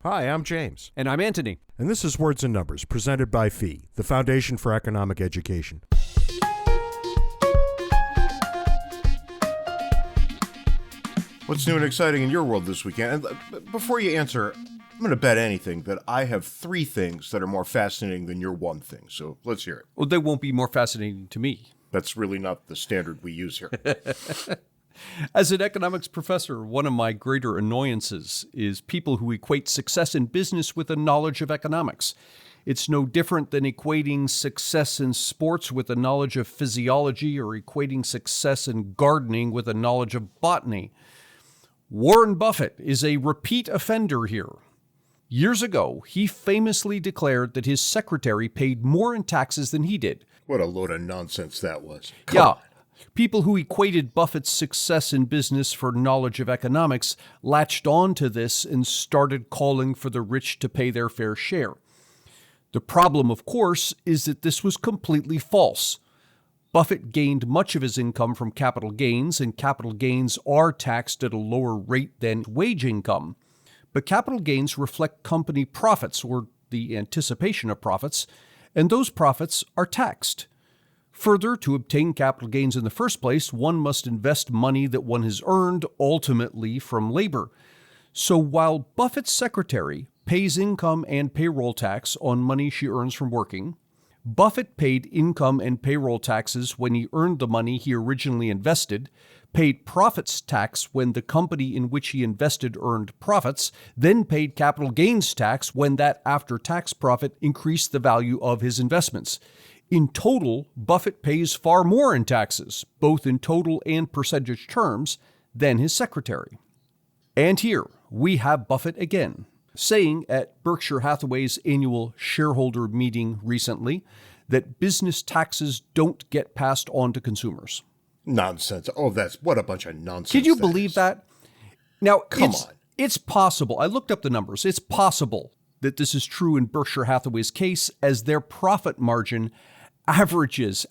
Hi, I'm James. And I'm Anthony. And this is Words and Numbers, presented by FEE, the Foundation for Economic Education. What's new and exciting in your world this weekend? And before you answer, I'm going to bet anything that I have three things that are more fascinating than your one thing. So let's hear it. Well, they won't be more fascinating to me. That's really not the standard we use here. As an economics professor, one of my greater annoyances is people who equate success in business with a knowledge of economics. It's no different than equating success in sports with a knowledge of physiology or equating success in gardening with a knowledge of botany. Warren Buffett is a repeat offender here. Years ago, he famously declared that his secretary paid more in taxes than he did. What a load of nonsense that was. Come on. People who equated Buffett's success in business for knowledge of economics latched on to this and started calling for the rich to pay their fair share. The problem, of course, is that this was completely false. Buffett gained much of his income from capital gains, and capital gains are taxed at a lower rate than wage income. But capital gains reflect company profits, or the anticipation of profits, and those profits are taxed. Further, to obtain capital gains in the first place, one must invest money that one has earned, ultimately from labor. So while Buffett's secretary pays income and payroll tax on money she earns from working, Buffett paid income and payroll taxes when he earned the money he originally invested, paid profits tax when the company in which he invested earned profits, then paid capital gains tax when that after-tax profit increased the value of his investments. In total, Buffett pays far more in taxes, both in total and percentage terms, than his secretary. And here we have Buffett again, saying at Berkshire Hathaway's annual shareholder meeting recently that business taxes don't get passed on to consumers. Nonsense. Oh, what a bunch of nonsense. Can you believe that? Now, Come on. It's possible. I looked up the numbers. It's possible that this is true in Berkshire Hathaway's case, as their profit margin averages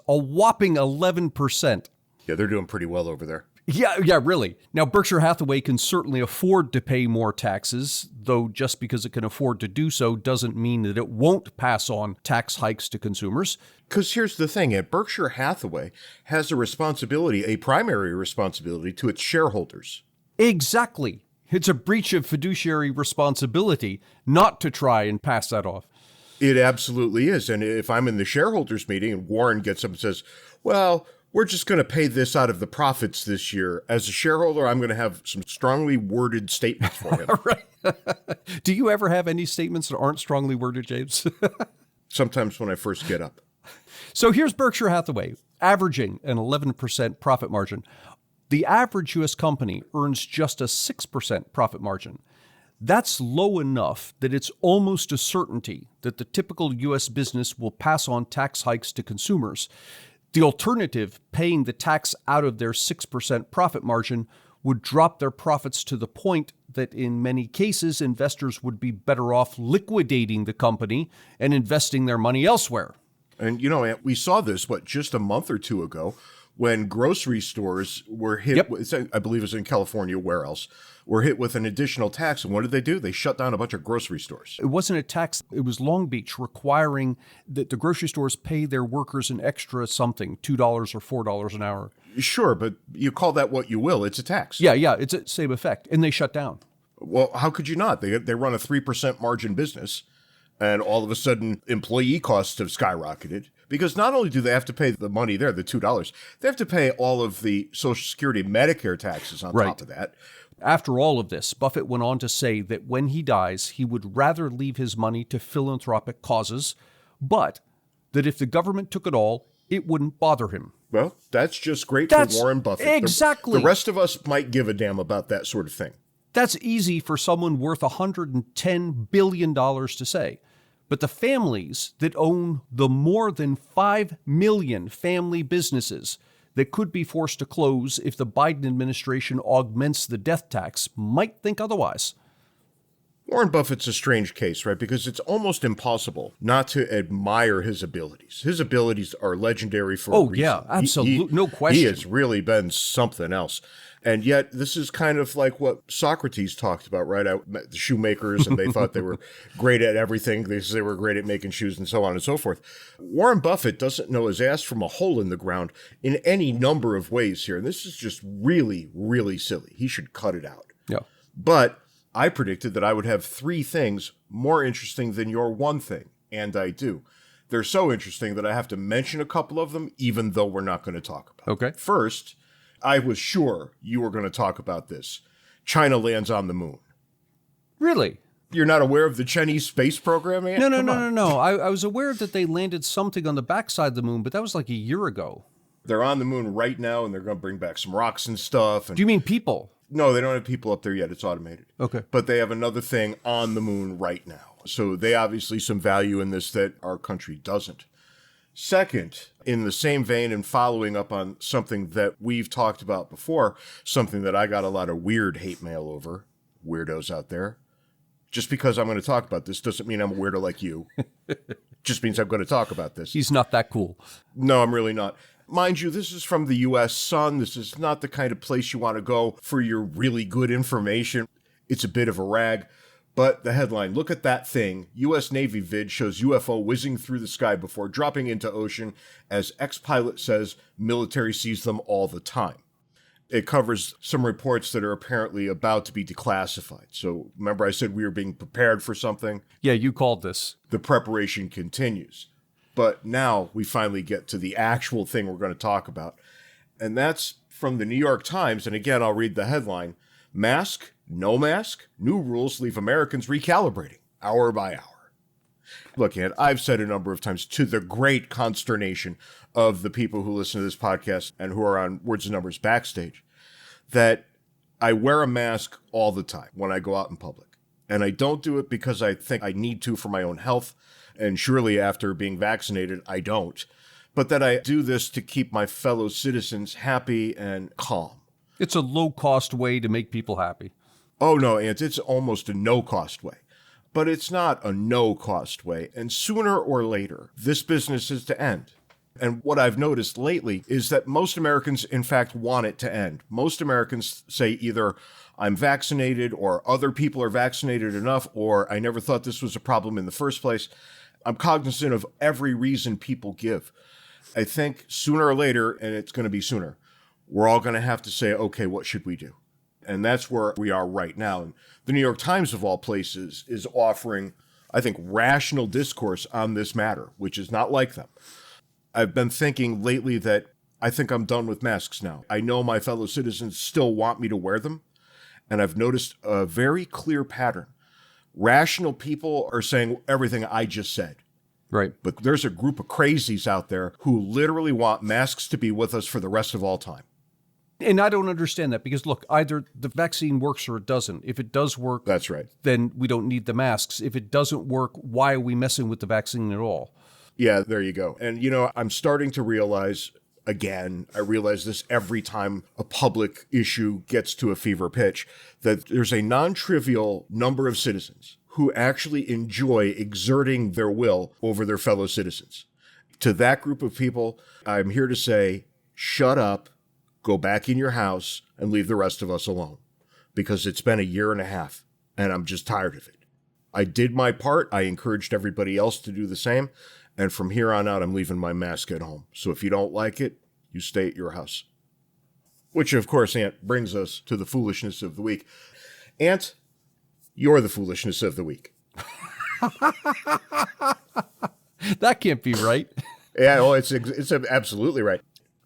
a whopping 11%. Yeah, they're doing pretty well over there. Yeah, really. Now, Berkshire Hathaway can certainly afford to pay more taxes, though just because it can afford to do so doesn't mean that it won't pass on tax hikes to consumers. Because here's the thing, Berkshire Hathaway has a primary responsibility to its shareholders. Exactly. It's a breach of fiduciary responsibility not to try and pass that off. It absolutely is. And if I'm in the shareholders meeting and Warren gets up and says, well, we're just going to pay this out of the profits this year, as a shareholder, I'm going to have some strongly worded statements for him. Right. Do you ever have any statements that aren't strongly worded, James? Sometimes when I first get up. So here's Berkshire Hathaway, averaging an 11% profit margin. The average U.S. company earns just a 6% profit margin. That's low enough that it's almost a certainty that the typical U.S. business will pass on tax hikes to consumers. The alternative, paying the tax out of their 6% profit margin, would drop their profits to the point that in many cases investors would be better off liquidating the company and investing their money elsewhere. And, we saw this, just a month or two ago, when grocery stores were hit, I believe it was in California, where else, were hit with an additional tax. And what did they do? They shut down a bunch of grocery stores. It wasn't a tax. It was Long Beach requiring that the grocery stores pay their workers an extra something, $2 or $4 an hour. Sure, but you call that what you will. It's a tax. Yeah, it's the same effect. And they shut down. Well, how could you not? They run a 3% margin business, and all of a sudden employee costs have skyrocketed. Because not only do they have to pay the money there, the $2, they have to pay all of the Social Security Medicare taxes on top of that. After all of this, Buffett went on to say that when he dies, he would rather leave his money to philanthropic causes, but that if the government took it all, it wouldn't bother him. Well, that's just great for Warren Buffett. Exactly. The rest of us might give a damn about that sort of thing. That's easy for someone worth $110 billion to say. But the families that own the more than 5 million family businesses that could be forced to close if the Biden administration augments the death tax might think otherwise. Warren Buffett's a strange case, right? Because it's almost impossible not to admire his abilities. His abilities are legendary for a reason. Yeah, absolutely. No question. He has really been something else. And yet, this is kind of like what Socrates talked about, right? The shoemakers, and they thought they were great at everything. They were great at making shoes and so on and so forth. Warren Buffett doesn't know his ass from a hole in the ground in any number of ways here. And this is just really, really silly. He should cut it out. Yeah. But I predicted that I would have 3 things more interesting than your one thing, and I do. They're so interesting that I have to mention a couple of them, even though we're not going to talk about Okay. them. First, I was sure you were going to talk about this. China lands on the moon. Really? You're not aware of the Chinese space program, Ant? No. I was aware that they landed something on the backside of the moon, but that was like a year ago. They're on the moon right now, and they're going to bring back some rocks and stuff. And Do you mean people? No, they don't have people up there yet. It's automated. Okay. But they have another thing on the moon right now. So they obviously some value in this that our country doesn't. Second, in the same vein and following up on something that we've talked about before, something that I got a lot of weird hate mail over, weirdos out there. Just because I'm going to talk about this doesn't mean I'm a weirdo like you. Just means I'm going to talk about this. He's not that cool. No, I'm really not. Mind you, this is from the U.S. Sun. This is not the kind of place you want to go for your really good information. It's a bit of a rag. But the headline, look at that thing. U.S. Navy vid shows UFO whizzing through the sky before dropping into ocean. As ex-pilot says, military sees them all the time. It covers some reports that are apparently about to be declassified. So remember I said we were being prepared for something? Yeah, you called this. The preparation continues. But now we finally get to the actual thing we're going to talk about. And that's from the New York Times. And again, I'll read the headline. Mask, no mask, new rules leave Americans recalibrating hour by hour. Look, Ant, I've said a number of times, to the great consternation of the people who listen to this podcast and who are on Words and Numbers Backstage, that I wear a mask all the time when I go out in public. And I don't do it because I think I need to for my own health. And surely after being vaccinated, I don't. But that I do this to keep my fellow citizens happy and calm. It's a low-cost way to make people happy. Oh, no, Ant, it's almost a no-cost way. But it's not a no-cost way. And sooner or later, this business is to end. And what I've noticed lately is that most Americans, in fact, want it to end. Most Americans say either I'm vaccinated or other people are vaccinated enough or I never thought this was a problem in the first place. I'm cognizant of every reason people give. I think sooner or later, and it's going to be sooner, we're all going to have to say, okay, what should we do? And that's where we are right now. And the New York Times, of all places, is offering, I think, rational discourse on this matter, which is not like them. I've been thinking lately that I think I'm done with masks now. I know my fellow citizens still want me to wear them, and I've noticed a very clear pattern. Rational people are saying everything I just said. Right. But there's a group of crazies out there who literally want masks to be with us for the rest of all time. And I don't understand that because, look, either the vaccine works or it doesn't. If it does work, that's right, then we don't need the masks. If it doesn't work, why are we messing with the vaccine at all? Yeah, there you go. And, you know, I'm starting to realize, again, I realize this every time a public issue gets to a fever pitch, that there's a non-trivial number of citizens who actually enjoy exerting their will over their fellow citizens. To that group of people, I'm here to say, shut up, go back in your house, and leave the rest of us alone. Because it's been a year and a half, and I'm just tired of it. I did my part. I encouraged everybody else to do the same. And from here on out, I'm leaving my mask at home. So if you don't like it, you stay at your house. Which, of course, Ant, brings us to the foolishness of the week. Ant, you're the foolishness of the week. That can't be right. Yeah, well, it's absolutely right.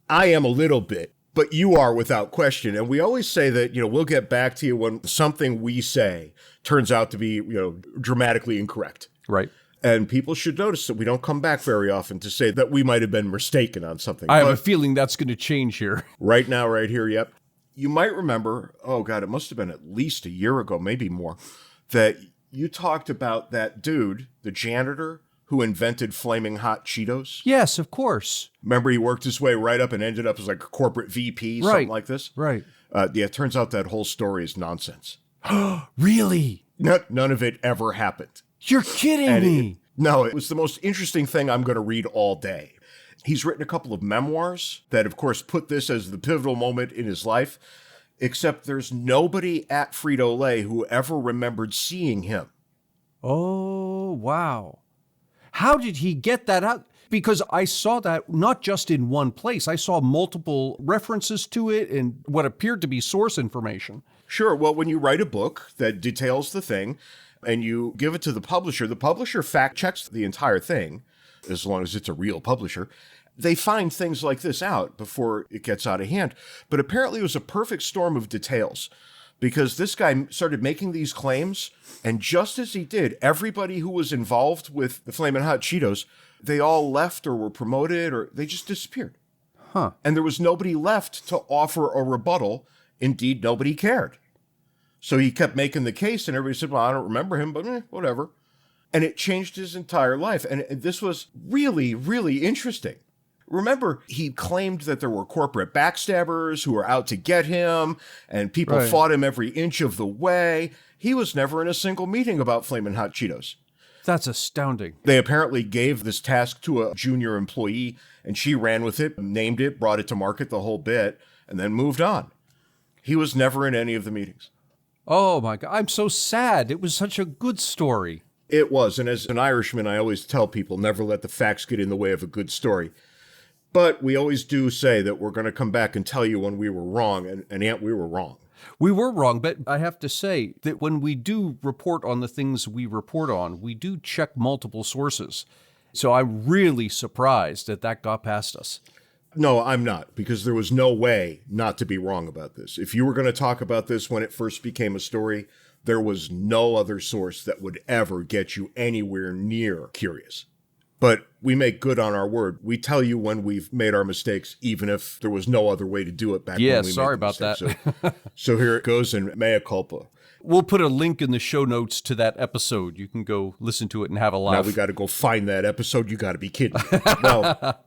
I am a little bit, but you are without question. And we always say that, we'll get back to you when something we say turns out to be, dramatically incorrect. Right. And people should notice that we don't come back very often to say that we might have been mistaken on something. I have a feeling that's going to change here. Right now, right here, yep. You might remember, oh God, it must have been at least a year ago, maybe more, that you talked about that dude, the janitor, who invented Flaming Hot Cheetos. Yes, of course. Remember, he worked his way right up and ended up as like a corporate VP, something like this? Right. Yeah, it turns out that whole story is nonsense. Really? None of it ever happened. You're kidding me. No, it was the most interesting thing I'm going to read all day. He's written a couple of memoirs that, of course, put this as the pivotal moment in his life, except there's nobody at Frito-Lay who ever remembered seeing him. Oh, wow. How did he get that out? Because I saw that not just in one place. I saw multiple references to it and what appeared to be source information. Sure. Well, when you write a book that details the thing and you give it to the publisher fact checks the entire thing, as long as it's a real publisher. They find things like this out before it gets out of hand. But apparently it was a perfect storm of details, because this guy started making these claims, and just as he did, everybody who was involved with the Flamin' Hot Cheetos, they all left or were promoted, or they just disappeared. Huh. And there was nobody left to offer a rebuttal. Indeed, nobody cared. So he kept making the case, and everybody said, well, I don't remember him, but whatever. And it changed his entire life. And this was really, really interesting. Remember, he claimed that there were corporate backstabbers who were out to get him, and people fought him every inch of the way. He was never in a single meeting about Flamin' Hot Cheetos. That's astounding. They apparently gave this task to a junior employee, and she ran with it, named it, brought it to market, the whole bit, and then moved on. He was never in any of the meetings. Oh, my God. I'm so sad. It was such a good story. It was. And as an Irishman, I always tell people, never let the facts get in the way of a good story. But we always do say that we're going to come back and tell you when we were wrong. And Aunt, we were wrong. We were wrong, but I have to say that when we do report on the things we report on, we do check multiple sources. So I'm really surprised that got past us. No, I'm not, because there was no way not to be wrong about this. If you were going to talk about this when it first became a story, there was no other source that would ever get you anywhere near curious. But we make good on our word. We tell you when we've made our mistakes, even if there was no other way to do it back when we made sorry about mistakes. that. So here it goes, and mea culpa. We'll put a link in the show notes to that episode. You can go listen to it and have a laugh. Now we got to go find that episode. You got to be kidding me. Well,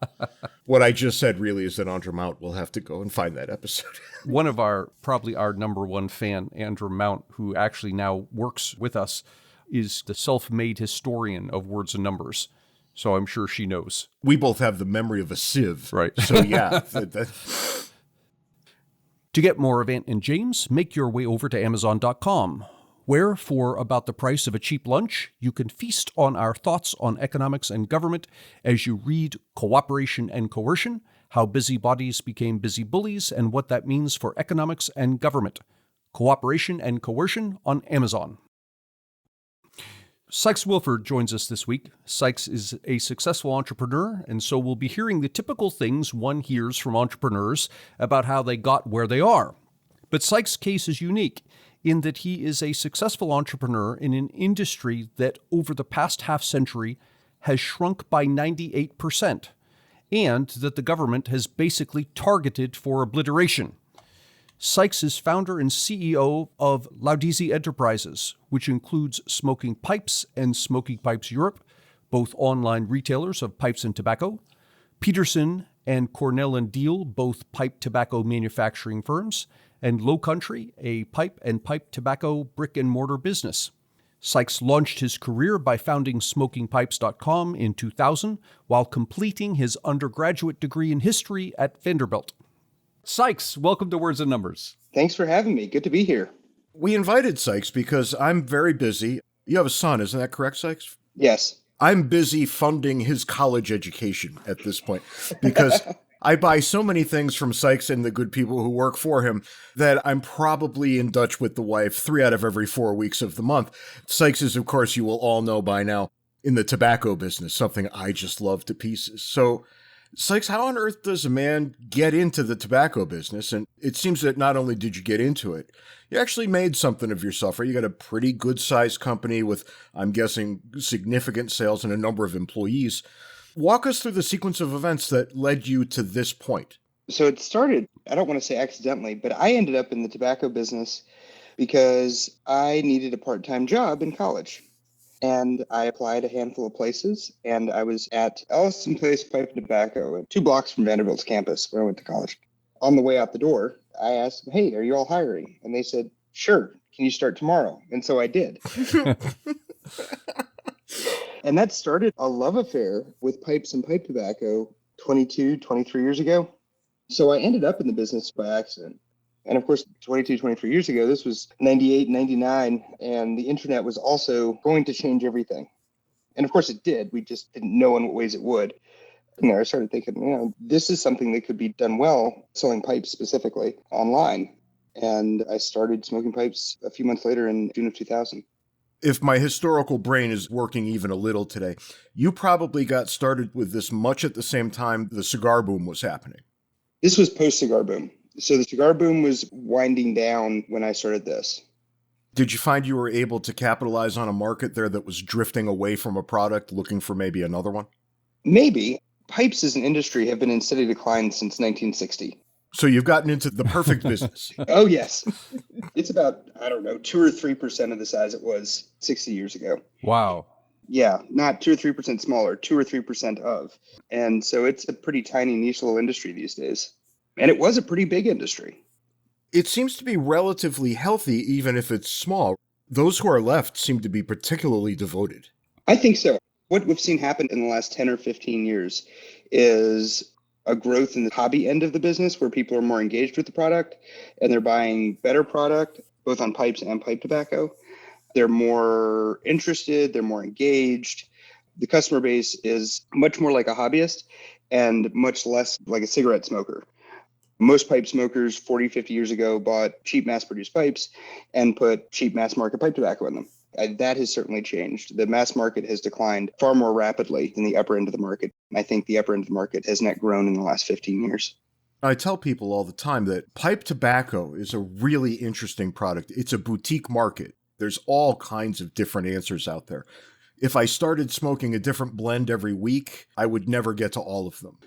what I just said really is that Andrew Mount will have to go and find that episode. One of probably our number one fan, Andrew Mount, who actually now works with us, is the self-made historian of words and numbers. So I'm sure she knows. We both have the memory of a sieve. Right. So yeah. To get more of Ant and James, make your way over to Amazon.com, where, for about the price of a cheap lunch, you can feast on our thoughts on economics and government as you read Cooperation and Coercion, How Busybodies Became Busy Bullies, and What That Means for Economics and Government. Cooperation and Coercion on Amazon. Sykes Wilford joins us this week. Sykes is a successful entrepreneur, and so we'll be hearing the typical things one hears from entrepreneurs about how they got where they are. But Sykes' case is unique in that he is a successful entrepreneur in an industry that over the past half century has shrunk by 98%, and that the government has basically targeted for obliteration. Sykes is founder and CEO of Laudisi Enterprises, which includes Smoking Pipes and Smoking Pipes Europe, both online retailers of pipes and tobacco, Peterson and Cornell & Diehl, both pipe tobacco manufacturing firms, and Low Country, a pipe and pipe tobacco brick-and-mortar business. Sykes launched his career by founding SmokingPipes.com in 2000 while completing his undergraduate degree in history at Vanderbilt. Sykes, welcome to Words and Numbers. Thanks for having me. Good to be here. We invited Sykes because I'm very busy. You have a son, isn't that correct, Sykes? Yes. I'm busy funding his college education at this point because I buy so many things from Sykes and the good people who work for him that I'm probably in Dutch with the wife 3 out of every 4 weeks of the month. Sykes is, of course, you will all know by now, in the tobacco business, something I just love to pieces. So, Sykes, how on earth does a man get into the tobacco business? And it seems that not only did you get into it, you actually made something of yourself, right? You got a pretty good-sized company with, I'm guessing, significant sales and a number of employees. Walk us through the sequence of events that led you to this point. So it started, I don't want to say accidentally, but I ended up in the tobacco business because I needed a part-time job in college. And I applied a handful of places, and I was at Ellison Place Pipe and Tobacco, 2 blocks from Vanderbilt's campus where I went to college. On the way out the door, I asked them, hey, are you all hiring? And they said, sure, can you start tomorrow? And so I did. And that started a love affair with pipes and pipe tobacco 22, 23 years ago. So I ended up in the business by accident. And of course, 22, 23 years ago, this was 98, 99, and the internet was also going to change everything. And of course it did. We just didn't know in what ways it would. And I started thinking, this is something that could be done well, selling pipes specifically online. And I started smoking pipes a few months later in June of 2000. If my historical brain is working even a little today, you probably got started with this much at the same time the cigar boom was happening. This was post-cigar boom. So the cigar boom was winding down when I started this. Did you find you were able to capitalize on a market there that was drifting away from a product, looking for maybe another one? Maybe. Pipes as an industry have been in steady decline since 1960. So you've gotten into the perfect business. Oh, yes. It's about, 2 or 3% of the size it was 60 years ago. Wow. Yeah, not 2 or 3% smaller, 2 or 3% of. And so it's a pretty tiny niche little industry these days. And it was a pretty big industry. It seems to be relatively healthy, even if it's small. Those who are left seem to be particularly devoted. I think so. What we've seen happen in the last 10 or 15 years is a growth in the hobby end of the business where people are more engaged with the product and they're buying better product, both on pipes and pipe tobacco. They're more interested, they're more engaged. The customer base is much more like a hobbyist and much less like a cigarette smoker. Most pipe smokers 40, 50 years ago bought cheap mass-produced pipes and put cheap mass-market pipe tobacco in them. That has certainly changed. The mass market has declined far more rapidly than the upper end of the market. I think the upper end of the market has net grown in the last 15 years. I tell people all the time that pipe tobacco is a really interesting product. It's a boutique market. There's all kinds of different answers out there. If I started smoking a different blend every week, I would never get to all of them.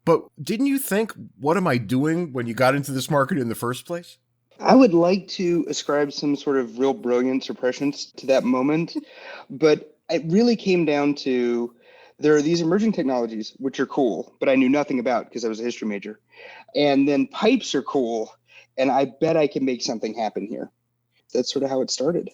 But didn't you think, what am I doing when you got into this market in the first place? I would like to ascribe some sort of real brilliance or prescience to that moment, but it really came down to there are these emerging technologies, which are cool, but I knew nothing about because I was a history major. And then pipes are cool, and I bet I can make something happen here. That's sort of how it started.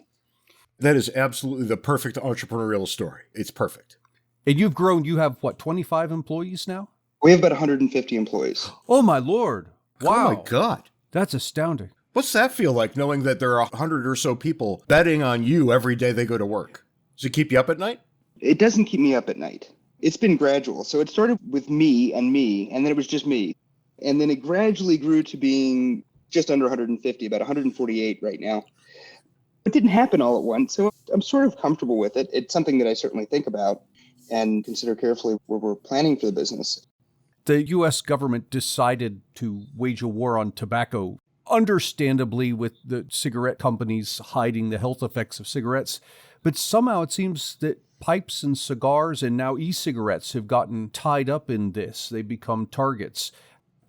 That is absolutely the perfect entrepreneurial story. It's perfect. And you've grown, you have, 25 employees now? We have about 150 employees. Oh, my Lord. Wow. Oh, my God. That's astounding. What's that feel like, knowing that there are 100 or so people betting on you every day they go to work? Does it keep you up at night? It doesn't keep me up at night. It's been gradual. So it started with me, and then it was just me. And then it gradually grew to being just under 150, about 148 right now. It didn't happen all at once, so I'm sort of comfortable with it. It's something that I certainly think about and consider carefully where we're planning for the business. The U.S. government decided to wage a war on tobacco, understandably with the cigarette companies hiding the health effects of cigarettes. But somehow it seems that pipes and cigars and now e-cigarettes have gotten tied up in this. They become targets.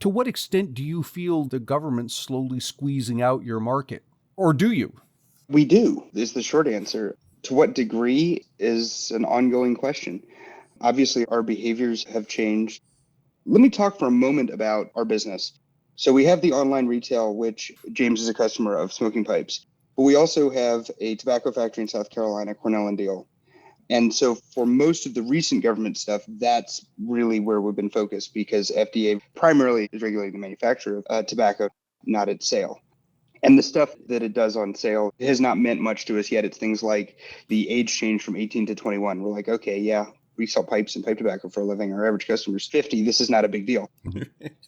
To what extent do you feel the government slowly squeezing out your market? Or do you? We do, is the short answer. To what degree is an ongoing question. Obviously, our behaviors have changed. Let me talk for a moment about our business. So we have the online retail, which James is a customer of Smoking Pipes. But we also have a tobacco factory in South Carolina, Cornell and Deal. And so for most of the recent government stuff, that's really where we've been focused because FDA primarily is regulating the manufacture of tobacco, not its sale. And the stuff that it does on sale has not meant much to us yet. It's things like the age change from 18 to 21. We're like, okay, yeah, we sell pipes and pipe tobacco for a living. Our average customer is 50. This is not a big deal.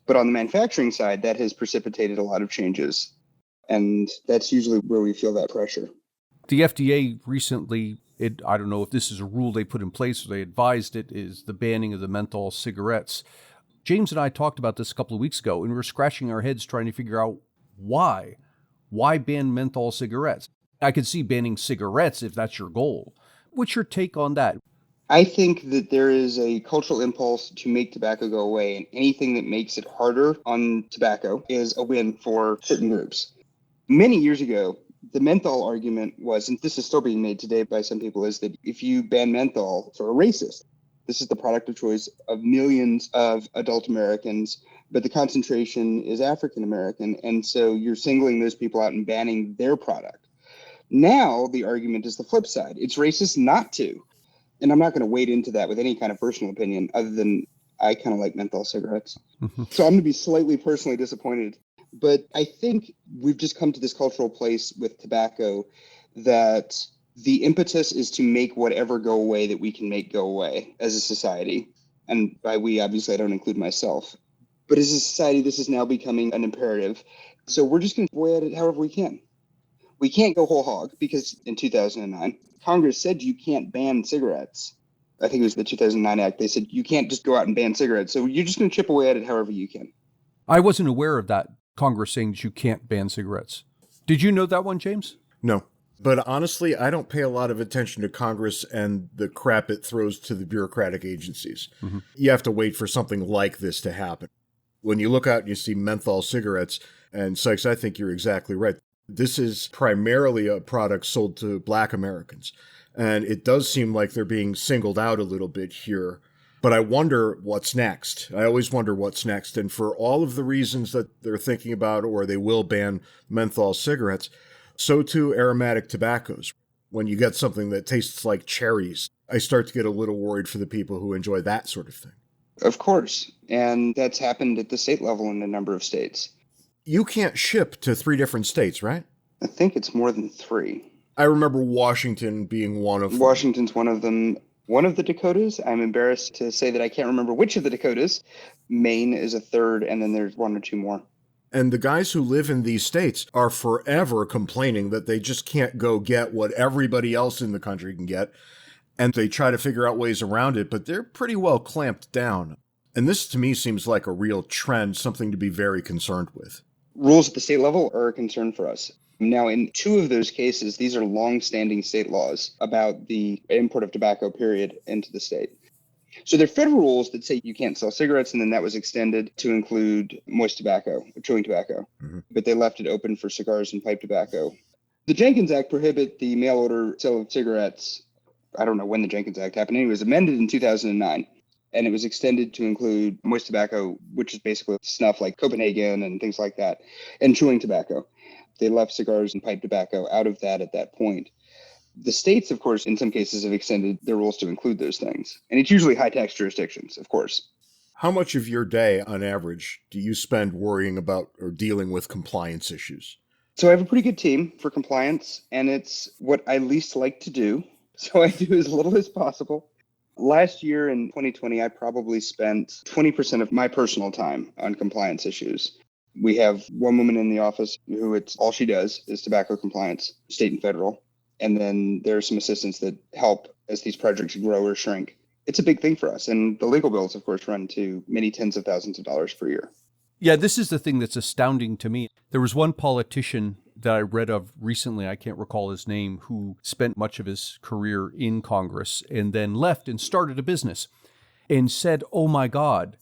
But on the manufacturing side, that has precipitated a lot of changes. And that's usually where we feel that pressure. The FDA recently, I don't know if this is a rule they put in place or they advised it, is the banning of the menthol cigarettes. James and I talked about this a couple of weeks ago, and we were scratching our heads trying to figure out why. Why ban menthol cigarettes? I could see banning cigarettes if that's your goal. What's your take on that? I think that there is a cultural impulse to make tobacco go away, and anything that makes it harder on tobacco is a win for certain groups. Many years ago, the menthol argument was, and this is still being made today by some people, is that if you ban menthol, it's sort of racist. This is the product of choice of millions of adult Americans, but the concentration is African American. And so you're singling those people out and banning their product. Now the argument is the flip side. It's racist not to. And I'm not going to wade into that with any kind of personal opinion other than I kind of like menthol cigarettes. So I'm going to be slightly personally disappointed. But I think we've just come to this cultural place with tobacco that the impetus is to make whatever go away that we can make go away as a society. And by we, obviously, I don't include myself. But as a society, this is now becoming an imperative. So we're just going to go at it however we can. We can't go whole hog because in 2009, Congress said you can't ban cigarettes. I think it was the 2009 Act. They said you can't just go out and ban cigarettes. So you're just going to chip away at it however you can. I wasn't aware of that, Congress saying that you can't ban cigarettes. Did you know that one, James? No. But honestly, I don't pay a lot of attention to Congress and the crap it throws to the bureaucratic agencies. You have to wait for something like this to happen. When you look out and you see menthol cigarettes, and Sykes, I think you're exactly right. This is primarily a product sold to Black Americans. And it does seem like they're being singled out a little bit here. But I wonder what's next. I always wonder what's next. And for all of the reasons that they're thinking about, or they will ban menthol cigarettes, so too aromatic tobaccos. When you get something that tastes like cherries, I start to get a little worried for the people who enjoy that sort of thing. Of course. And that's happened at the state level in a number of states. You can't ship to 3 different states, right? I think it's more than 3. I remember Washington being one of them. Washington's one of them. One of the Dakotas, I'm embarrassed to say that I can't remember which of the Dakotas. Maine is a third, and then there's 1 or 2 more. And the guys who live in these states are forever complaining that they just can't go get what everybody else in the country can get. And they try to figure out ways around it, but they're pretty well clamped down. And this, to me, seems like a real trend, something to be very concerned with. Rules at the state level are a concern for us. Now, in 2 of those cases, these are long-standing state laws about the import of tobacco, period, into the state. So they're federal rules that say you can't sell cigarettes, and then that was extended to include moist tobacco, or chewing tobacco. But they left it open for cigars and pipe tobacco. The Jenkins Act prohibit the mail order sale of cigarettes. I don't know when the Jenkins Act happened. It was amended in 2009. And it was extended to include moist tobacco, which is basically snuff like Copenhagen and things like that, and chewing tobacco. They left cigars and pipe tobacco out of that at that point. The states, of course, in some cases have extended their rules to include those things. And it's usually high-tax jurisdictions, of course. How much of your day, on average, do you spend worrying about or dealing with compliance issues? So I have a pretty good team for compliance, and it's what I least like to do. So I do as little as possible. Last year in 2020, I probably spent 20% of my personal time on compliance issues. We have one woman in the office who it's all she does is tobacco compliance, state and federal. And then there are some assistants that help as these projects grow or shrink. It's a big thing for us. And the legal bills, of course, run to many tens of thousands of dollars per year. Yeah, this is the thing that's astounding to me. There was one politician that I read of recently, I can't recall his name, who spent much of his career in Congress and then left and started a business and said, oh my God,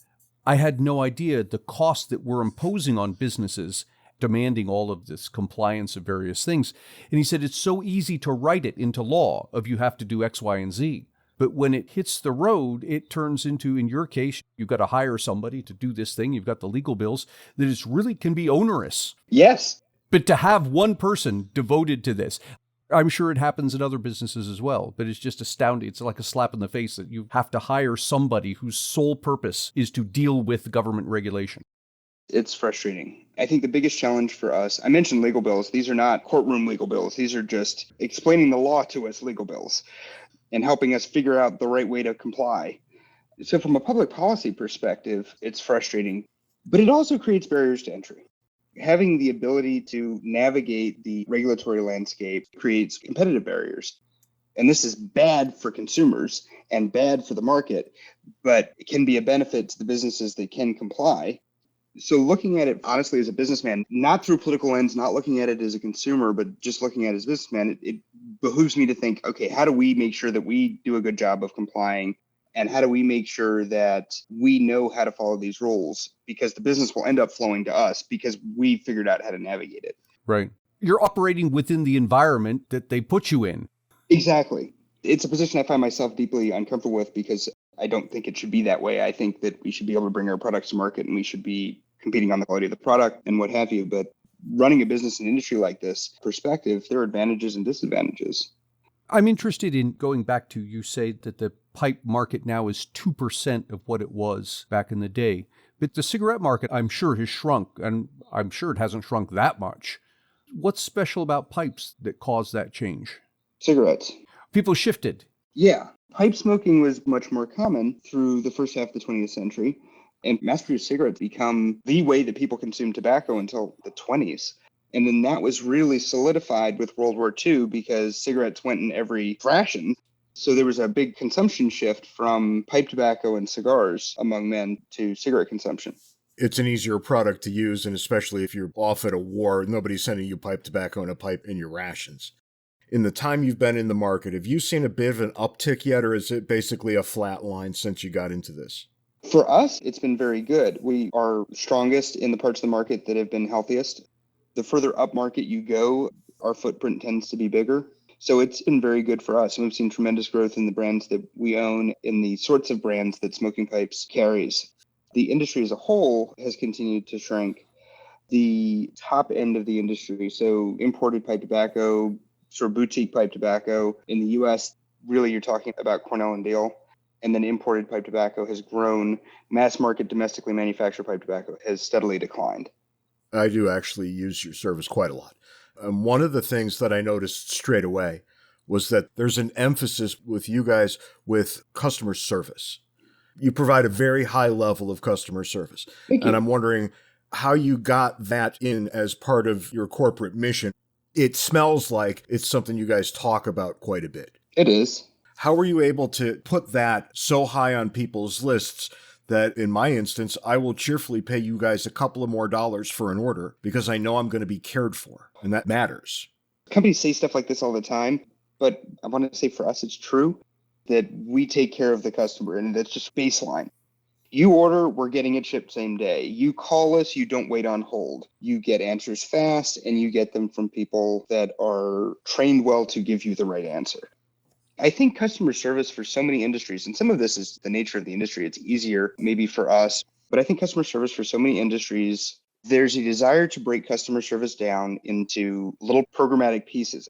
I had no idea the cost that we're imposing on businesses demanding all of this compliance of various things. And he said, it's so easy to write it into law of you have to do X, Y, and Z. But when it hits the road, it turns into, in your case, you've got to hire somebody to do this thing. You've got the legal bills that it really can be onerous. Yes. But to have one person devoted to this, I'm sure it happens in other businesses as well, but it's just astounding. It's like a slap in the face that you have to hire somebody whose sole purpose is to deal with government regulation. It's frustrating. I think the biggest challenge for us, I mentioned legal bills. These are not courtroom legal bills. These are just explaining the law to us legal bills and helping us figure out the right way to comply. So from a public policy perspective, it's frustrating, but it also creates barriers to entry. Having the ability to navigate the regulatory landscape creates competitive barriers. And this is bad for consumers and bad for the market, but it can be a benefit to the businesses that can comply. So looking at it honestly as a businessman, not through political lens, not looking at it as a consumer, but just looking at it as a businessman, it behooves me to think, okay, how do we make sure that we do a good job of complying? And how do we make sure that we know how to follow these rules? Because the business will end up flowing to us because we figured out how to navigate it. Right. You're operating within the environment that they put you in. Exactly. It's a position I find myself deeply uncomfortable with because I don't think it should be that way. I think that we should be able to bring our products to market and we should be competing on the quality of the product and what have you. But running a business in an industry like this perspective, there are advantages and disadvantages. I'm interested in going back to, you say that the pipe market now is 2% of what it was back in the day. But the cigarette market, I'm sure, has shrunk, and I'm sure it hasn't shrunk that much. What's special about pipes that caused that change? Cigarettes. People shifted. Yeah. Pipe smoking was much more common through the first half of the 20th century, and mass-produced cigarettes become the way that people consumed tobacco until the 20s. And then that was really solidified with World War II because cigarettes went in every ration. So there was a big consumption shift from pipe tobacco and cigars among men to cigarette consumption. It's an easier product to use, and especially if you're off at a war, nobody's sending you pipe tobacco and a pipe in your rations. In the time you've been in the market, have you seen a bit of an uptick yet, or is it basically a flat line since you got into this? For us, it's been very good. We are strongest in the parts of the market that have been healthiest. The further up market you go, our footprint tends to be bigger. So it's been very good for us. And we've seen tremendous growth in the brands that we own, in the sorts of brands that smoking pipes carries. The industry as a whole has continued to shrink. The top end of the industry, so imported pipe tobacco, sort of boutique pipe tobacco in the US, really you're talking about Cornell and Dale. And then imported pipe tobacco has grown. Mass market domestically manufactured pipe tobacco has steadily declined. I do actually use your service quite a lot. One of the things that I noticed straight away was that there's an emphasis with you guys with customer service. You provide a very high level of customer service. Thank you. And I'm wondering how you got that in as part of your corporate mission. It smells like it's something you guys talk about quite a bit. It is. How were you able to put that so high on people's lists that, in my instance, I will cheerfully pay you guys a couple of more dollars for an order because I know I'm going to be cared for, and that matters? Companies say stuff like this all the time, but I want to say for us, it's true that we take care of the customer, and that's just baseline. You order, we're getting it shipped same day. You call us, you don't wait on hold. You get answers fast, and you get them from people that are trained well to give you the right answer. I think customer service for so many industries, and some of this is the nature of the industry, it's easier maybe for us, but I think customer service for so many industries, there's a desire to break customer service down into little programmatic pieces.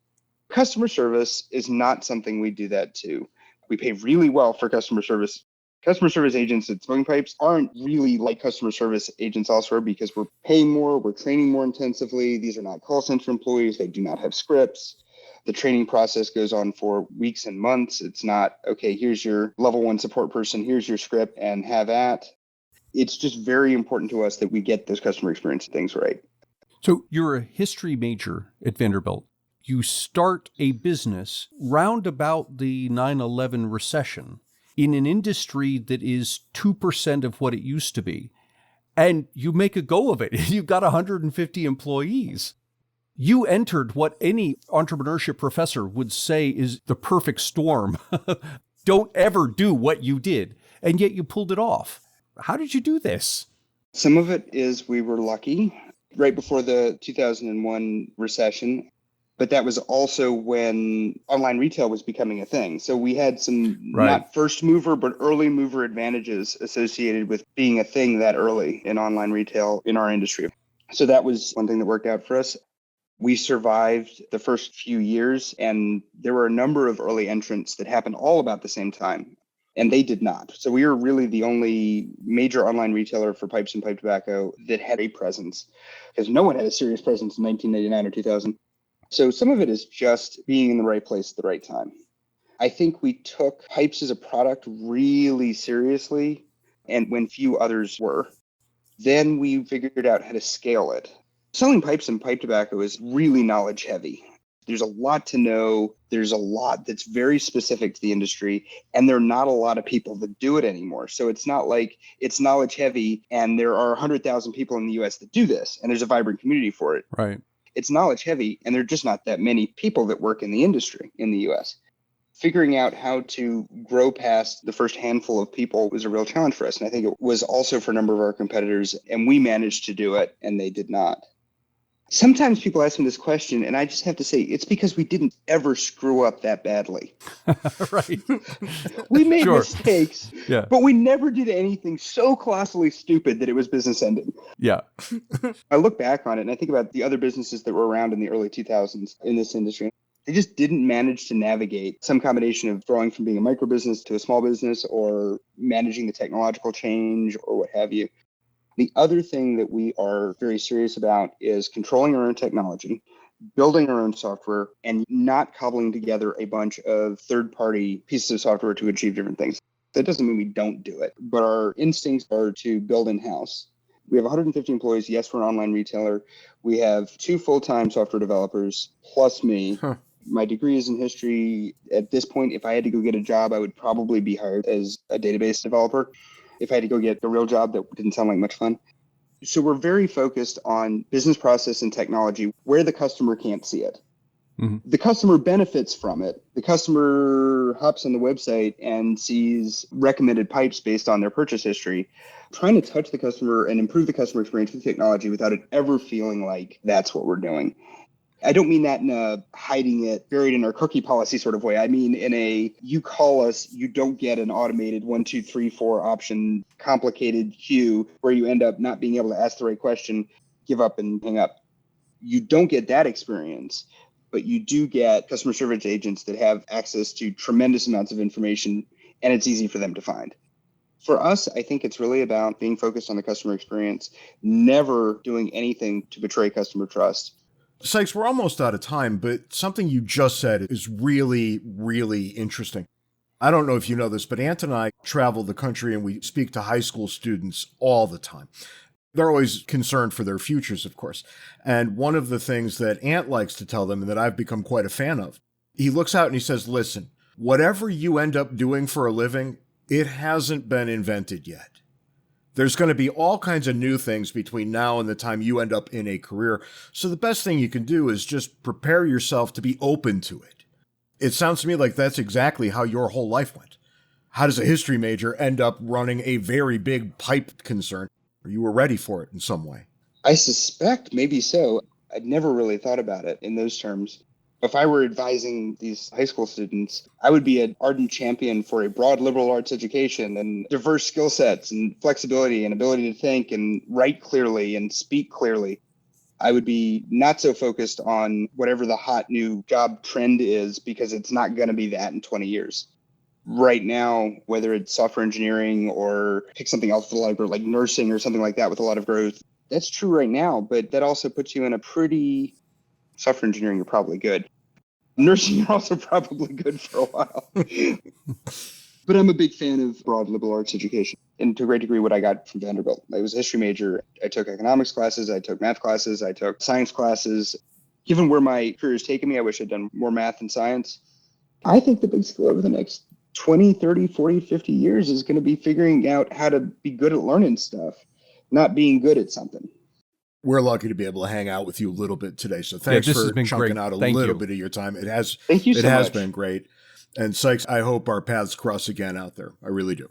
Customer service is not something we do that to. We pay really well for customer service. Customer service agents at Smoking Pipes aren't really like customer service agents elsewhere because we're paying more, we're training more intensively. These are not call center employees. They do not have scripts. The training process goes on for weeks and months. It's not, okay, here's your level 1 support person, here's your script, and have at. It's just very important to us that we get those customer experience things right. So you're a history major at Vanderbilt. You start a business round about the 9/11 recession in an industry that is 2% of what it used to be. And you make a go of it. You've got 150 employees. You entered what any entrepreneurship professor would say is the perfect storm. Don't ever do what you did. And yet you pulled it off. How did you do this? Some of it is we were lucky right before the 2001 recession, but that was also when online retail was becoming a thing. So we had some not first mover, but early mover advantages associated with being a thing that early in online retail in our industry. So that was one thing that worked out for us. We survived the first few years, and there were a number of early entrants that happened all about the same time, and they did not. So we were really the only major online retailer for pipes and pipe tobacco that had a presence, because no one had a serious presence in 1999 or 2000. So some of it is just being in the right place at the right time. I think we took pipes as a product really seriously, and when few others were. Then we figured out how to scale it. Selling pipes and pipe tobacco is really knowledge heavy. There's a lot to know. There's a lot that's very specific to the industry, and there are not a lot of people that do it anymore. So it's not like it's knowledge heavy and there are 100,000 people in the US that do this, and there's a vibrant community for it. Right. It's knowledge heavy, and there are just not that many people that work in the industry in the US. Figuring out how to grow past the first handful of people was a real challenge for us. And I think it was also for a number of our competitors, and we managed to do it, and they did not. Sometimes people ask me this question, and I just have to say, it's because we didn't ever screw up that badly. Right. We made Sure. mistakes, Yeah. but we never did anything so colossally stupid that it was business ending. Yeah. I look back on it and I think about the other businesses that were around in the early 2000s in this industry. They just didn't manage to navigate some combination of growing from being a micro business to a small business or managing the technological change or what have you. The other thing that we are very serious about is controlling our own technology, building our own software, and not cobbling together a bunch of third-party pieces of software to achieve different things. That doesn't mean we don't do it, but our instincts are to build in-house. We have 150 employees. Yes, we're an online retailer. We have 2 full-time software developers plus me. Huh. My degree is in history. At this point, if I had to go get a job, I would probably be hired as a database developer. If I had to go get a real job, that didn't sound like much fun. So we're very focused on business process and technology where the customer can't see it. Mhm. The customer benefits from it. The customer hops on the website and sees recommended pipes based on their purchase history. Trying to touch the customer and improve the customer experience with technology without it ever feeling like that's what we're doing. I don't mean that in a hiding it, buried in our cookie policy sort of way. I mean in a, you call us, you don't get an automated 1, 2, 3, 4 option, complicated queue where you end up not being able to ask the right question, give up and hang up. You don't get that experience, but you do get customer service agents that have access to tremendous amounts of information, and it's easy for them to find. For us, I think it's really about being focused on the customer experience, never doing anything to betray customer trust. Sykes, we're almost out of time, but something you just said is really, really interesting. I don't know if you know this, but Ant and I travel the country and we speak to high school students all the time. They're always concerned for their futures, of course. And one of the things that Ant likes to tell them and that I've become quite a fan of, he looks out and he says, listen, whatever you end up doing for a living, it hasn't been invented yet. There's going to be all kinds of new things between now and the time you end up in a career. So the best thing you can do is just prepare yourself to be open to it. It sounds to me like that's exactly how your whole life went. How does a history major end up running a very big pipe concern? You were ready for it in some way. I suspect maybe so. I'd never really thought about it in those terms. If I were advising these high school students, I would be an ardent champion for a broad liberal arts education and diverse skill sets and flexibility and ability to think and write clearly and speak clearly. I would be not so focused on whatever the hot new job trend is, because it's not going to be that in 20 years. Right now, whether it's software engineering or pick something else for like nursing or something like that with a lot of growth, that's true right now, but that also puts you in a pretty... Software engineering, you're probably good. Nursing, you're also probably good for a while. But I'm a big fan of broad liberal arts education. And to a great degree, what I got from Vanderbilt. I was a history major. I took economics classes. I took math classes. I took science classes. Given where my career has taken me, I wish I'd done more math and science. I think the big skill over the next 20, 30, 40, 50 years is going to be figuring out how to be good at learning stuff, not being good at something. We're lucky to be able to hang out with you a little bit today. So thanks for chunking out a little bit of your time. It has been great. And Sykes, I hope our paths cross again out there. I really do.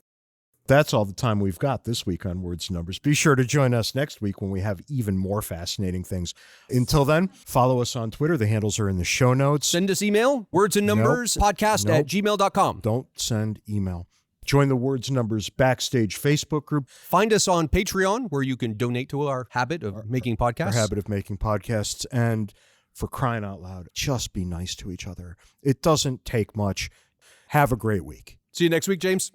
That's all the time we've got this week on Words and Numbers. Be sure to join us next week when we have even more fascinating things. Until then, follow us on Twitter. The handles are in the show notes. Send us email, wordsandnumberspodcast@gmail.com. Don't send email. Join the Words and Numbers Backstage Facebook group. Find us on Patreon, where you can donate to our habit of making podcasts. And for crying out loud, just be nice to each other. It doesn't take much. Have a great week. See you next week, James.